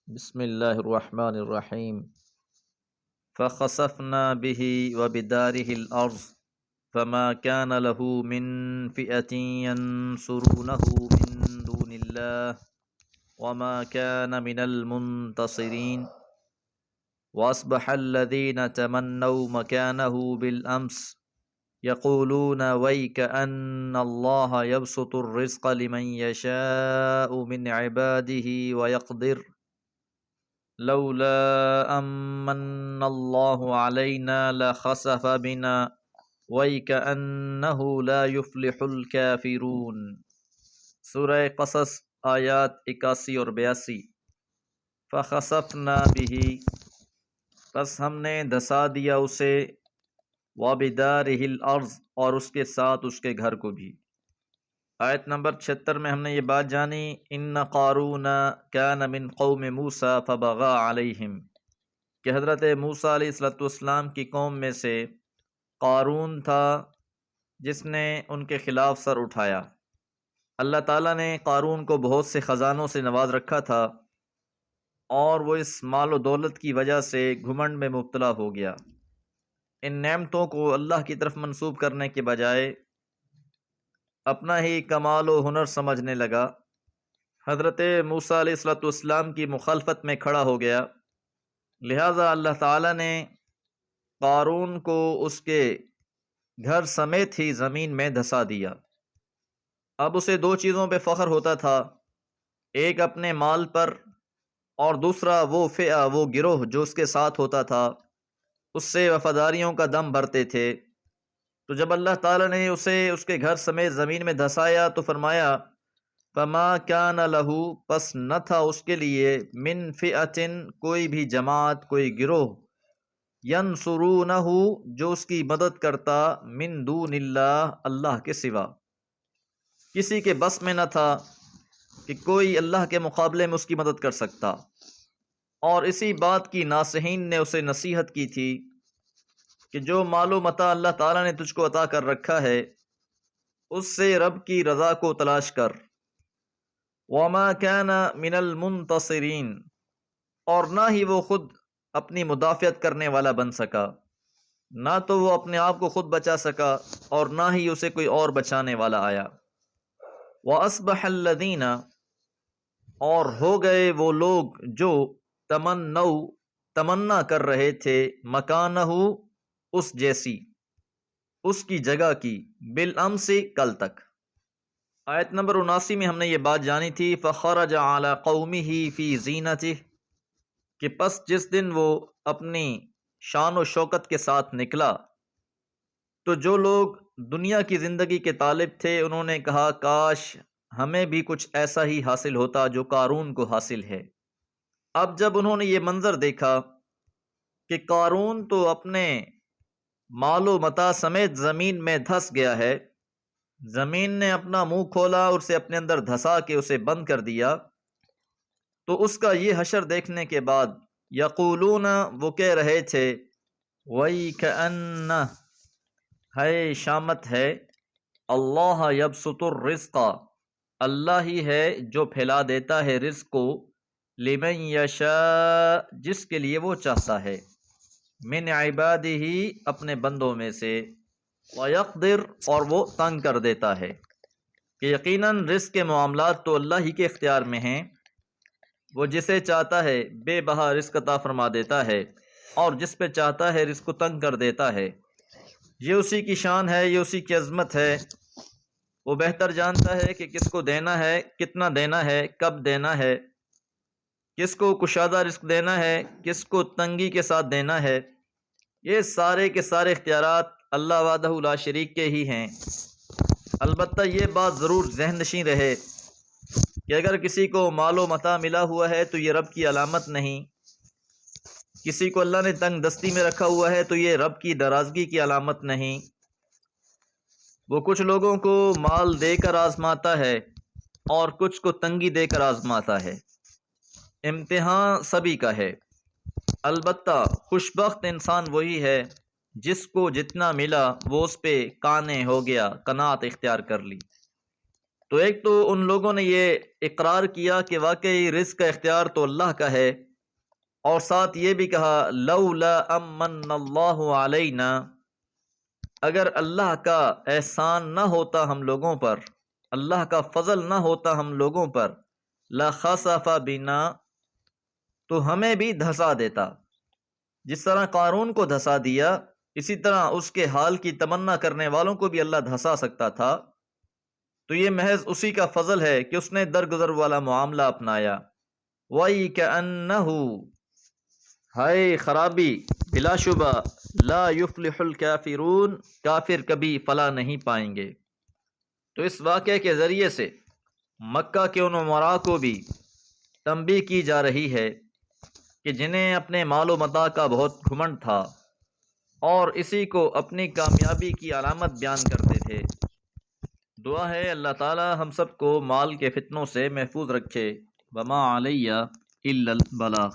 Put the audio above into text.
بسم اللہ الرحمن الرحیم فخسفنا به وبداره الارض فما كان له من فئة ينصرونه من دون الله وما كان من المنتصرين واصبح الذين تمنوا مكانه بالامس يقولون ويك الله يبسط الرزق لمن يشاء من عباده ويقدر لولا أمن الله علينا لخسف بنا وَيْكَأَنَّهُ لَا يُفْلِحُ الْكَافِرُونَ۔ سورہ قصص آیات 81 اور 82۔ فَخَسَفْنَا بِهِ، پس ہم نے دھسا دیا اسے، وَبِدَارِهِ الْأَرْضِ، اور اس کے ساتھ اس کے گھر کو بھی۔ آیت نمبر 76 میں ہم نے یہ بات جانی، ان قارون کان من قوم موسیٰ فبغى علیہم، کہ حضرت موسیٰ علیہ السلام کی قوم میں سے قارون تھا جس نے ان کے خلاف سر اٹھایا۔ اللہ تعالیٰ نے قارون کو بہت سے خزانوں سے نواز رکھا تھا اور وہ اس مال و دولت کی وجہ سے گھمنڈ میں مبتلا ہو گیا۔ ان نعمتوں کو اللہ کی طرف منسوب کرنے کے بجائے اپنا ہی کمال و ہنر سمجھنے لگا۔ حضرت موسیٰ علیہ السلام کی مخالفت میں کھڑا ہو گیا، لہٰذا اللہ تعالیٰ نے قارون کو اس کے گھر سمیت ہی زمین میں دھسا دیا۔ اب اسے دو چیزوں پہ فخر ہوتا تھا، ایک اپنے مال پر اور دوسرا وہ فئہ، وہ گروہ جو اس کے ساتھ ہوتا تھا، اس سے وفاداریوں کا دم بھرتے تھے۔ تو جب اللہ تعالیٰ نے اسے اس کے گھر سمیت زمین میں دھسایا تو فرمایا فما کان لہ، پس نہ تھا اس کے لیے، من فئۃ، کوئی بھی جماعت، کوئی گروہ، ینصرونہ، جو اس کی مدد کرتا، من دون اللہ، اللہ کے سوا۔ کسی کے بس میں نہ تھا کہ کوئی اللہ کے مقابلے میں اس کی مدد کر سکتا، اور اسی بات کی ناصحین نے اسے نصیحت کی تھی کہ جو مال و متاع اللہ تعالیٰ نے تجھ کو عطا کر رکھا ہے اس سے رب کی رضا کو تلاش کر۔ وما كان من المنتصرین، اور نہ ہی وہ خود اپنی مدافعت کرنے والا بن سکا، نہ تو وہ اپنے آپ کو خود بچا سکا اور نہ ہی اسے کوئی اور بچانے والا آیا۔ وَأَصْبَحَ الَّذِينَ، اور ہو گئے وہ لوگ جو تمنا کر رہے تھے، مکانہ، اس جیسی، اس کی جگہ کی، بالامس، کل تک۔ آیت نمبر 79 میں ہم نے یہ بات جانی تھی، فخرج علی قومہ فی زینتہ، کہ پس جس دن وہ اپنی شان و شوکت کے ساتھ نکلا تو جو لوگ دنیا کی زندگی کے طالب تھے انہوں نے کہا کاش ہمیں بھی کچھ ایسا ہی حاصل ہوتا جو قارون کو حاصل ہے۔ اب جب انہوں نے یہ منظر دیکھا کہ قارون تو اپنے مال و متاع سمیت زمین میں دھس گیا ہے، زمین نے اپنا منہ کھولا اور اسے اپنے اندر دھسا کے اسے بند کر دیا، تو اس کا یہ حشر دیکھنے کے بعد یقولون، وہ کہہ رہے تھے، وَيْكَأَنَّ، ہے شامت ہے، اللہ یبسط الرزق، اللہ ہی ہے جو پھیلا دیتا ہے رزق کو، لمن یشاء، جس کے لیے وہ چاہتا ہے، من عبادہ، اپنے بندوں میں سے، ویقدر، اور وہ تنگ کر دیتا ہے، کہ یقیناً رزق کے معاملات تو اللہ ہی کے اختیار میں ہیں، وہ جسے چاہتا ہے بے بہا رزق عطا فرما دیتا ہے اور جس پہ چاہتا ہے رزق کو تنگ کر دیتا ہے۔ یہ اسی کی شان ہے، یہ اسی کی عظمت ہے، وہ بہتر جانتا ہے کہ کس کو دینا ہے، کتنا دینا ہے، کب دینا ہے، کس کو کشادہ رزق دینا ہے، کس کو تنگی کے ساتھ دینا ہے۔ یہ سارے کے سارے اختیارات اللہ وحدہ لا شریک کے ہی ہیں۔ البتہ یہ بات ضرور ذہن نشین رہے کہ اگر کسی کو مال و متاع ملا ہوا ہے تو یہ رب کی علامت نہیں، کسی کو اللہ نے تنگ دستی میں رکھا ہوا ہے تو یہ رب کی ناراضگی کی علامت نہیں۔ وہ کچھ لوگوں کو مال دے کر آزماتا ہے اور کچھ کو تنگی دے کر آزماتا ہے، امتحان سبھی کا ہے۔ البتہ خوشبخت انسان وہی ہے جس کو جتنا ملا وہ اس پہ قانع ہو گیا، قناعت اختیار کر لی۔ تو ایک تو ان لوگوں نے یہ اقرار کیا کہ واقعی رزق کا اختیار تو اللہ کا ہے، اور ساتھ یہ بھی کہا لولا امن اللہ علینا، اگر اللہ کا احسان نہ ہوتا ہم لوگوں پر، اللہ کا فضل نہ ہوتا ہم لوگوں پر، لخسف بنا، تو ہمیں بھی دھسا دیتا۔ جس طرح قارون کو دھسا دیا، اسی طرح اس کے حال کی تمنا کرنے والوں کو بھی اللہ دھسا سکتا تھا۔ تو یہ محض اسی کا فضل ہے کہ اس نے درگزر والا معاملہ اپنایا۔ وَإِكَأَنَّهُ، ہائے خرابی، بلا شبہ، لا یفلح الکافرون، کافر کبھی فلاح نہیں پائیں گے۔ تو اس واقعے کے ذریعے سے مکہ کے ان امراء کو بھی تنبیہ کی جا رہی ہے کہ جنہیں اپنے مال و متاع کا بہت گھمنڈ تھا اور اسی کو اپنی کامیابی کی علامت بیان کرتے تھے۔ دعا ہے اللہ تعالی ہم سب کو مال کے فتنوں سے محفوظ رکھے۔ وما علیہ الا البلاغ۔